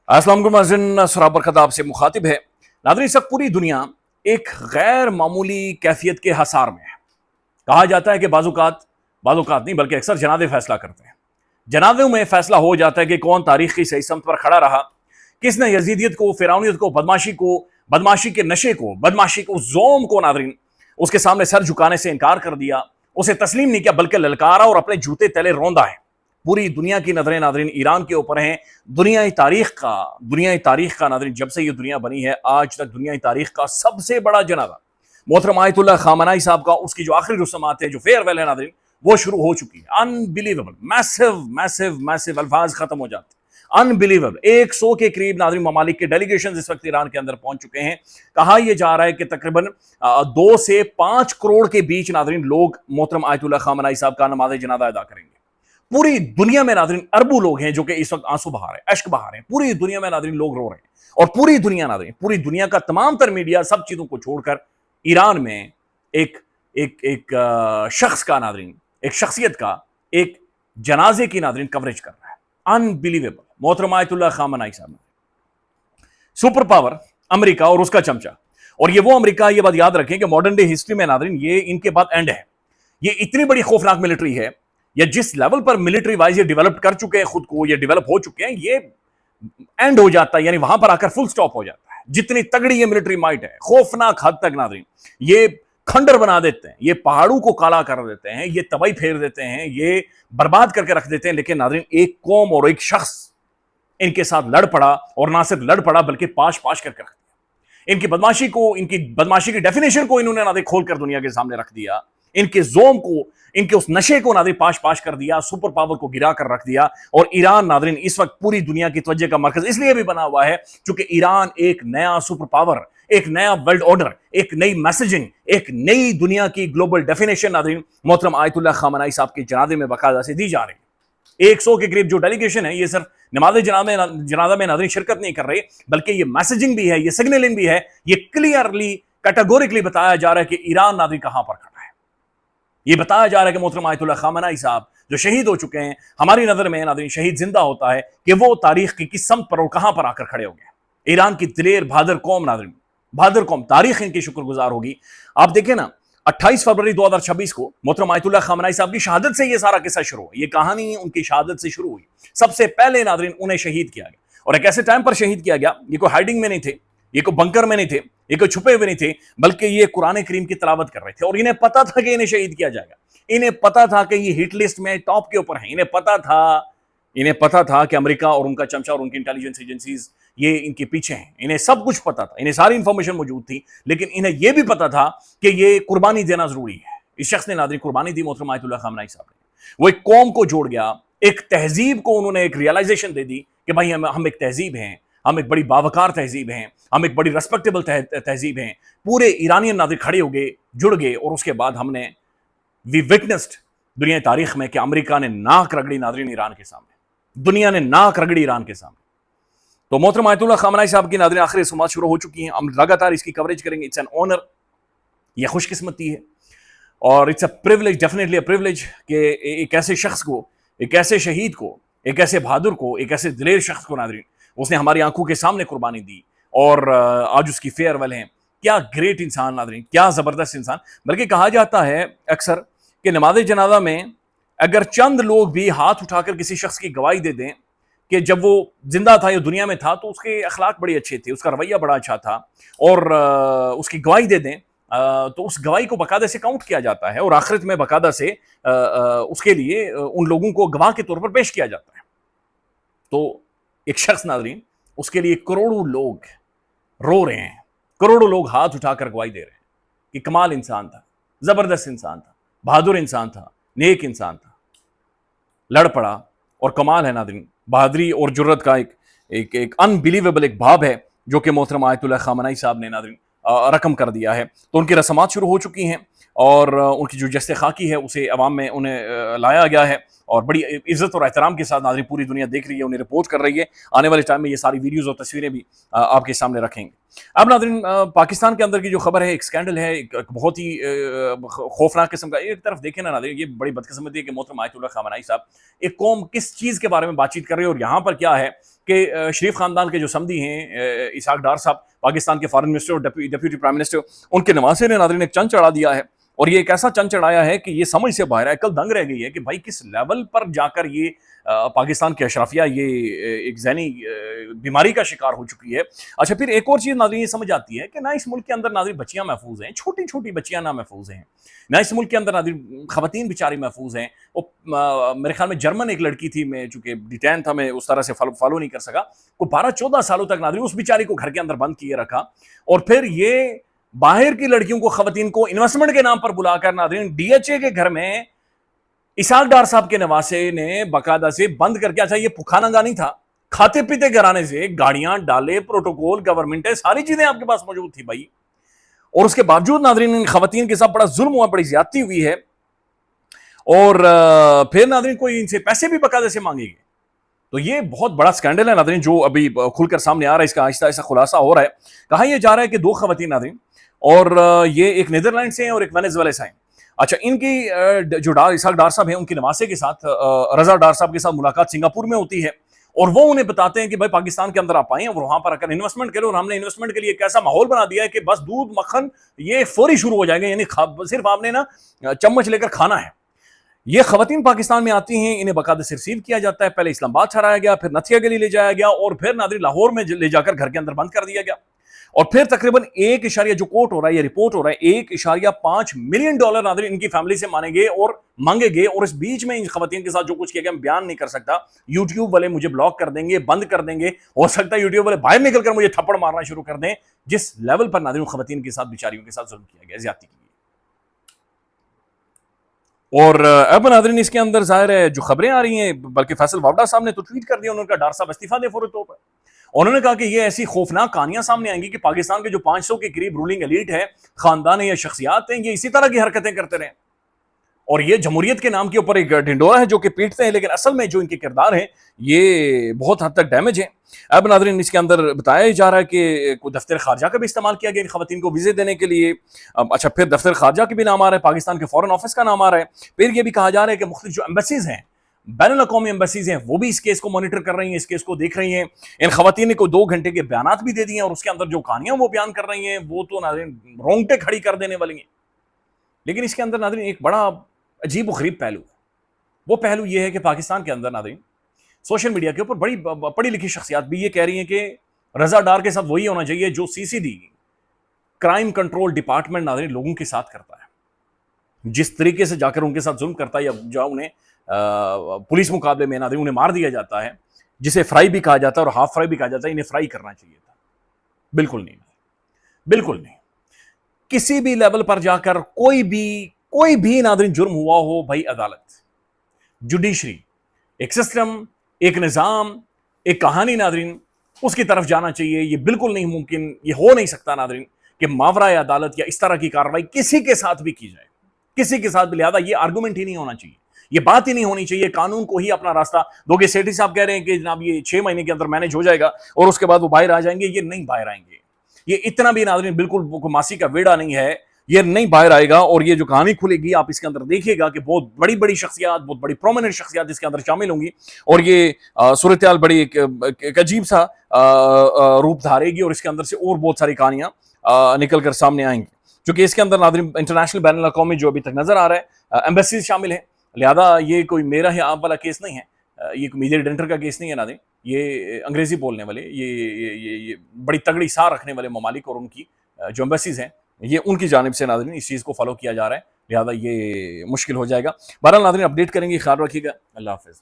अस्सलाम वालेकुम नाज़रीन, सुराब बरकत आपसे मुखातिब है। नाज़रीन, सब पूरी दुनिया एक गैर मामूली कैफियत के हसार में है। कहा जाता है कि बाज़-औक़ात नहीं बल्कि अक्सर जनाज़े फैसला करते हैं। जनाज़ों में फैसला हो जाता है कि कौन तारीख़ की सही समत पर खड़ा रहा, किसने यज़ीदियत को, फ़िरौनियत को, बदमाशी के नशे को, बदमाशी को, ज़ोम को नाज़रीन उसके सामने सर झुकाने से इनकार कर दिया, उसे तस्लीम नहीं किया बल्कि ललकारा और अपने जूते तले रौंदा है। पूरी दुनिया की नजरें नाज़रीन ईरान के ऊपर हैं। दुनियाई तारीख का नाज़रीन जब से ये दुनिया बनी है आज तक दुनियाई तारीख का सबसे बड़ा जनाजा मोहतरम आयतुल्लाह खामनाई साहब का, उसकी जो आखिरी रस्मात है, जो फेयरवेल है नाज़रीन, वो शुरू हो चुकी है। अनबिलीवेबल, मैसिव मैसिव मैसिव, अल्फाज खत्म हो जाते हैं। अनबिलीवेबल, 100 के करीब नाज़रीन ममालिक के डेलीगेशन इस वक्त ईरान के अंदर पहुंच चुके हैं। कहा यह जा रहा है कि तकरीबन 2 से 5 करोड़ के बीच नाज़रीन लोग मोहतरम आयतुल्लाह खामनाई साहब का नमाज जनाजा अदा करेंगे। पूरी दुनिया में नाज़रीन अरबों लोग हैं जो कि इस वक्त आंसू बहा रहे हैं, अश्क बहा रहे हैं। पूरी दुनिया में नाज़रीन लोग रो रहे हैं और पूरी दुनिया नाज़रीन, पूरी दुनिया का तमाम तर मीडिया सब चीजों को छोड़कर ईरान में एक एक एक शख्स का नाज़रीन, एक शख्सियत का, एक जनाजे की नाज़रीन कवरेज कर रहा है। अनबिलीवेबल। मोहतरम आयतुल्लाह खामनाई साहब, सुपर पावर अमेरिका और उसका चमचा, और ये वो अमेरिका, ये बात याद रखें कि मॉडर्न डे हिस्ट्री में नाज़रीन ये इनके बाद एंड है। ये इतनी बड़ी खौफनाक मिलिट्री है, या जिस लेवल पर मिलिट्री वाइज ये डेवलप कर चुके हैं, खुद को ये डेवलप हो चुके हैं, ये एंड हो जाता है, यानी वहां पर आकर फुल स्टॉप हो जाता है। जितनी तगड़ी ये मिलिट्री माइट है, खौफनाक हद तक नाज़रीन, ये खंडर बना देते हैं, ये पहाड़ों को काला कर देते हैं, ये तबाही फेर देते हैं, ये बर्बाद करके रख देते हैं। लेकिन नाज़रीन एक कौम और एक शख्स इनके साथ लड़ पड़ा, और ना सिर्फ लड़ पड़ा बल्कि पाश पाश करके रख दिया। इनकी बदमाशी की डेफिनेशन को इन्होंने नाज़रीन खोलकर दुनिया के सामने रख दिया। इनके जोम को, इनके उस नशे को नाज़रीन पाश पाश कर दिया, सुपर पावर को गिरा कर रख दिया। और ईरान नाज़रीन इस वक्त पूरी दुनिया की तवज्जो का मरकज इसलिए भी बना हुआ है क्योंकि ईरान एक नया सुपर पावर, एक नया वर्ल्ड ऑर्डर, एक नई मैसेजिंग, एक नई दुनिया की ग्लोबल डेफिनेशन नाज़रीन मोहतरम आयतुल्लाह खामनाई साहब के जनाजे में बाकायदा से दी जा रही है। 100 के करीब जो डेलीगेशन है, ये सिर्फ नमाज जनाजा में नाज़रीन शिरकत नहीं कर रहे, बल्कि ये मैसेजिंग भी है, ये सिग्नलिंग भी है, ये क्लियरली कैटेगोरिकली बताया जा रहा है कि ईरान नाज़रीन कहां पर खड़ा है। ये बताया जा रहा है कि मोहतरम आयतुल्लाह खामनाई साहब जो शहीद हो चुके हैं, हमारी नजर में नाज़रीन शहीद जिंदा होता है कि वो तारीख की किस समत पर और कहां पर आकर खड़े हो गए। ईरान की दिलेर बहादुर कौम नाज़रीन, बहादुर कौम, तारीख इनकी शुक्रगुजार होगी। आप देखें ना, 28 फरवरी 2026 को मोहतरम आयतुल्लाह खामनाई साहब की शहादत से ये सारा किस्सा शुरू हुआ। ये कहानी उनकी शहादत से शुरू हुई। सबसे पहले नाज़रीन उन्हें शहीद किया गया, और एक ऐसे टाइम पर शहीद किया गया, ये कोई हाइडिंग में नहीं थे, ये कोई बंकर में नहीं थे, ये कोई छुपे हुए नहीं थे, बल्कि ये कुरान करीम की तिलावत कर रहे थे। और इन्हें पता था कि इन्हें शहीद किया जाएगा, इन्हें पता था कि ये हिट लिस्ट में टॉप के ऊपर है, इन्हें पता था कि अमेरिका और उनका चमचा और उनकी इंटेलिजेंस एजेंसीज ये इनके पीछे हैं। इन्हें सब कुछ पता था, इन्हें सारी इंफॉर्मेशन मौजूद थी, लेकिन इन्हें यह भी पता था कि ये कुर्बानी देना जरूरी है। इस शख्स ने नाज़रीन कुर्बानी दी, मोहतरम आयतुल्लाह खामनाई साहब ने। वो एक कौम को जोड़ गया, एक तहजीब को उन्होंने एक रियलाइजेशन दे दी कि भाई हम एक तहजीब हैं, हम एक बड़ी बावकार तहजीब हैं, हम एक बड़ी रेस्पेक्टेबल तहजीब हैं। पूरे ईरानियन नाज़रीन खड़े हो गए, जुड़ गए, और उसके बाद हमने वी विटनेस्ड दुनिया तारीख में कि अमेरिका ने नाक रगड़ी नाज़रीन ईरान के सामने, दुनिया ने नाक रगड़ी ईरान के सामने। तो मोहतरम आयतुल्लाह खामनाई साहब की नाज़रीन आखिरी रस्मात शुरू हो चुकी हैं, हम लगातार इसकी कवरेज करेंगे। इट्स एन ऑनर, यह खुशकिस्मती है, और it's a privilege, definitely a privilege कि एक ऐसे शख्स को, एक ऐसे शहीद को, एक ऐसे बहादुर को, एक ऐसे दिलेर शख्स को नाज़रीन उसने हमारी आंखों के सामने कुर्बानी दी, और आज उसकी फेयरवेल है। क्या ग्रेट इंसान नाज़रीन, क्या ज़बरदस्त इंसान। बल्कि कहा जाता है अक्सर कि नमाज जनाजा में अगर चंद लोग भी हाथ उठाकर किसी शख्स की गवाही दे दें कि जब वो जिंदा था या दुनिया में था तो उसके अखलाक बड़े अच्छे थे, उसका रवैया बड़ा अच्छा था, और उसकी गवाही दे दें, तो उस गवाही को बाकायदा से काउंट किया जाता है, और आखिरत में बाकायदा से उसके लिए उन लोगों को गवाह के तौर पर पेश किया जाता है। तो एक शख्स नाज़रीन, उसके लिए करोड़ों लोग रो रहे हैं, करोड़ों लोग हाथ उठाकर गवाही दे रहे हैं कि कमाल इंसान था, जबरदस्त इंसान था, बहादुर इंसान था, नेक इंसान था, लड़ पड़ा। और कमाल है नाज़रीन, बहादुरी और जुर्रत का एक एक एक अनबिलीवेबल एक भाव है जो कि मोहतरम आयतुल्लाह खामनाई साहब ने नाज़रीन रकम कर दिया है। तो उनकी रस्मात शुरू हो चुकी हैं, और उनकी जो जस्ते खाकी है उसे अवाम में उन्हें लाया गया है, और बड़ी इज्जत और एहतराम के साथ नाज़रीन पूरी दुनिया देख रही है, उन्हें रिपोर्ट कर रही है। आने वाले टाइम में ये सारी वीडियोज़ और तस्वीरें भी आपके सामने रखेंगे। اب ناظرین پاکستان کے اندر کی جو خبر ہے، ایک سکینڈل ہے، ایک بہت ہی خوفناک قسم کا. ایک طرف دیکھیں نا ناظرین، یہ بڑی بدقسمتی ہے کہ محترم آیت اللہ خامنہئی صاحب ایک قوم کس چیز کے بارے میں بات چیت کر رہی ہے، اور یہاں پر کیا ہے کہ شریف خاندان کے جو سمدی ہیں اسحاق ڈار صاحب، پاکستان کے فارن منسٹر اور ڈپٹی پرائم منسٹر، ان کے نواسے نے ناظرین ایک چند چڑھا دیا ہے. اور یہ ایک ایسا چند چڑھایا ہے کہ یہ سمجھ سے باہر ہے، کل دنگ رہ گئی ہے کہ بھائی کس لیول پر جا کر یہ پاکستان کے اشرافیہ یہ ایک ذہنی بیماری کا شکار ہو چکی ہے. اچھا پھر ایک اور چیز ناظرین یہ سمجھ آتی ہے کہ نہ اس ملک کے اندر ناظرین بچیاں محفوظ ہیں، چھوٹی چھوٹی بچیاں نہ محفوظ ہیں، نہ اس ملک کے اندر ناظرین خواتین بیچاری محفوظ ہیں. میرے خیال میں جرمن ایک لڑکی تھی، میں چونکہ ڈیٹین تھا میں اس طرح سے فالو نہیں کر سکا، وہ 12-14 سالوں تک ناظرین اس بیچاری کو گھر کے اندر بند کیے رکھا. اور پھر یہ باہر کی لڑکیوں کو، خواتین کو انویسٹمنٹ کے نام پر بلا کر ناظرین ڈی ایچ اے کے گھر میں اسحاق ڈار صاحب کے نواسے نے باقاعدہ سے بند کر کے، اچھا یہ پکھاننگا نہیں تھا، کھاتے پیتے گھرانے سے گاڑیاں ڈالے، پروٹوکول، گورنمنٹ، ساری چیزیں آپ کے پاس موجود تھی بھائی. اور اس کے باوجود ناظرین ان خواتین کے ساتھ بڑا ظلم ہوا، بڑی زیادتی ہوئی ہے. اور پھر ناظرین کوئی ان سے پیسے بھی باقاعدہ سے مانگے گے. تو یہ بہت بڑا سکینڈل ہے ناظرین جو ابھی کھل کر سامنے آ رہا ہے، اس کا آہستہ آہستہ خلاصہ ہو رہا ہے. کہا یہ جا رہا ہے کہ 2 خواتین ناظرین، اور یہ ایک نیدرلینڈ سے ہیں اور ایک وینیزویلا سے ہیں. اچھا ان کی جو اسحاق ڈار صاحب ہیں، ان کے نواسے کے ساتھ رضا ڈار صاحب کے ساتھ ملاقات سنگاپور میں ہوتی ہے، اور وہ انہیں بتاتے ہیں کہ بھائی پاکستان کے اندر آپ آئیں اور وہاں پر آ کر انویسٹمنٹ کرو. اور ہم نے انویسٹمنٹ کے لیے ایک ایسا ماحول بنا دیا ہے کہ بس دودھ مکھن یہ فوری شروع ہو جائے گا، یعنی صرف آپ نے نا چمچ لے کر کھانا ہے. یہ خواتین پاکستان میں آتی ہیں، انہیں باقاعدہ سے ریسیو کیا جاتا ہے، پہلے اسلام آباد ٹھہرایا گیا، پھر نتھیا کے لیے لے جایا گیا، اور پھر ناظرین لاہور میں لے جا کر گھر کے اندر بند کر دیا گیا. اور پھر تقریباً 1 جو کوٹ ہو رہا ہے، یہ رپورٹ ہو رہا ہے، $1.5 ملین ناظرین ان کی فیملی سے مانگے گئے. اور اس بیچ میں ان خواتین کے ساتھ جو کچھ کیا گیا میں بیان نہیں کر سکتا. یوٹیوب والے مجھے بلاک کر دیں گے، بند کر دیں گے، ہو سکتا ہے یوٹیوب والے باہر نکل کر مجھے تھپڑ مارنا شروع کر دیں، جس لیول پر ناظرین خواتین کے ساتھ، بیچاریوں کے ساتھ ظلم کیا گیا، زیادتی کی گئی. اور اب ناظرین اس کے اندر ظاہر ہے جو خبریں آ رہی ہیں، بلکہ فیصل واوڈا صاحب نے تو ٹویٹ کر دیا، انہوں نے کہا ڈار صاحب استعفیٰ دے فوری طور پر. انہوں نے کہا کہ یہ ایسی خوفناک کہانیاں سامنے آئیں گی کہ پاکستان کے جو 500 کے قریب رولنگ ایلیٹ ہے، خاندان ہے یا شخصیات ہیں، یہ اسی طرح کی حرکتیں کرتے رہیں. اور یہ جمہوریت کے نام کے اوپر ایک ڈھنڈورا ہے جو کہ پیٹتے ہیں، لیکن اصل میں جو ان کے کردار ہیں یہ بہت حد تک ڈیمیج ہیں. اب ناظرین اس کے اندر بتایا جا رہا ہے کہ دفتر خارجہ کا بھی استعمال کیا گیا ان خواتین کو ویزے دینے کے لیے. اچھا پھر دفتر خارجہ کے بھی نام آ رہا ہے، پاکستان کے فورن آفس کا نام آ رہا ہے. پھر یہ بھی کہا جا رہا ہے کہ مختلف جو ایمبیسیز ہیں، بین الاقوامی ایمبیسیز ہیں، وہ بھی اس کیس کو مانیٹر کر رہی ہیں، اس کیس کو دیکھ رہی ہیں. ان خواتین نے کوئی 2 گھنٹے کے بیانات بھی دے دیے ہیں، اور اس کے اندر جو کہانیاں وہ بیان کر رہی ہیں وہ تو ناظرین رونگٹے کھڑی کر دینے والی ہیں. لیکن اس کے اندر ناظرین ایک بڑا عجیب و غریب پہلو ہے. وہ پہلو یہ ہے کہ پاکستان کے اندر ناظرین سوشل میڈیا کے اوپر بڑی پڑھی لکھی شخصیات بھی یہ کہہ رہی ہیں کہ رضا ڈار کے ساتھ وہی ہونا چاہیے جو CCD کرائم کنٹرول ڈپارٹمنٹ ناظرین لوگوں کے ساتھ کرتا ہے، جس طریقے سے جا کر ان کے ساتھ ظلم کرتا ہے، یا جو انہیں پولیس مقابلے میں ناظرین انہیں مار دیا جاتا ہے، جسے فرائی بھی کہا جاتا ہے اور ہاف فرائی بھی کہا جاتا ہے. انہیں فرائی کرنا چاہیے تھا. بالکل نہیں، بالکل نہیں. کسی بھی لیول پر جا کر کوئی بھی ناظرین جرم ہوا ہو، بھائی عدالت، جوڈیشری، ایک سسٹم، ایک نظام، ایک کہانی ناظرین اس کی طرف جانا چاہیے. یہ بالکل نہیں ممکن، یہ ہو نہیں سکتا ناظرین کہ ماورائے عدالت یا اس طرح کی کارروائی کسی کے ساتھ بھی کی جائے، کسی کے ساتھ بھی. لہٰذا یہ آرگومنٹ ہی نہیں ہونا چاہیے، یہ بات ہی نہیں ہونی چاہیے. قانون کو ہی اپنا راستہ دو گے. سیٹھی صاحب کہہ رہے ہیں کہ جناب یہ 6 مہینے کے اندر مینج ہو جائے گا اور اس کے بعد وہ باہر آ جائیں گے. یہ نہیں باہر آئیں گے. یہ اتنا بھی ناظرین بالکل ماسی کا ویڑا نہیں ہے، یہ نہیں باہر آئے گا. اور یہ جو کہانی کھلے گی آپ اس کے اندر دیکھیے گا کہ بہت بڑی شخصیات، بہت بڑی پرومیننٹ شخصیات اس کے اندر شامل ہوں گی، اور یہ صورتحال بڑی ایک عجیب سا روپ دھارے گی، اور اس کے اندر سے اور بہت ساری کہانیاں نکل کر سامنے آئیں گی. چونکہ اس کے اندر ناظرین انٹرنیشنل بین الاقوامی جو ابھی تک نظر آ رہا ہے ایمبیسیز شامل ہیں. لہذا یہ کوئی میرا ہے آپ والا کیس نہیں ہے، یہ کوئی میجر ڈینٹر کا کیس نہیں ہے ناظرین. یہ انگریزی بولنے والے، یہ بڑی تگڑی سار رکھنے والے ممالک اور ان کی جو ایمبیسیز ہیں، یہ ان کی جانب سے ناظرین اس چیز کو فالو کیا جا رہا ہے. لہذا یہ مشکل ہو جائے گا. بہرحال ناظرین اپڈیٹ کریں گے، خیال رکھیے گا. اللہ حافظ.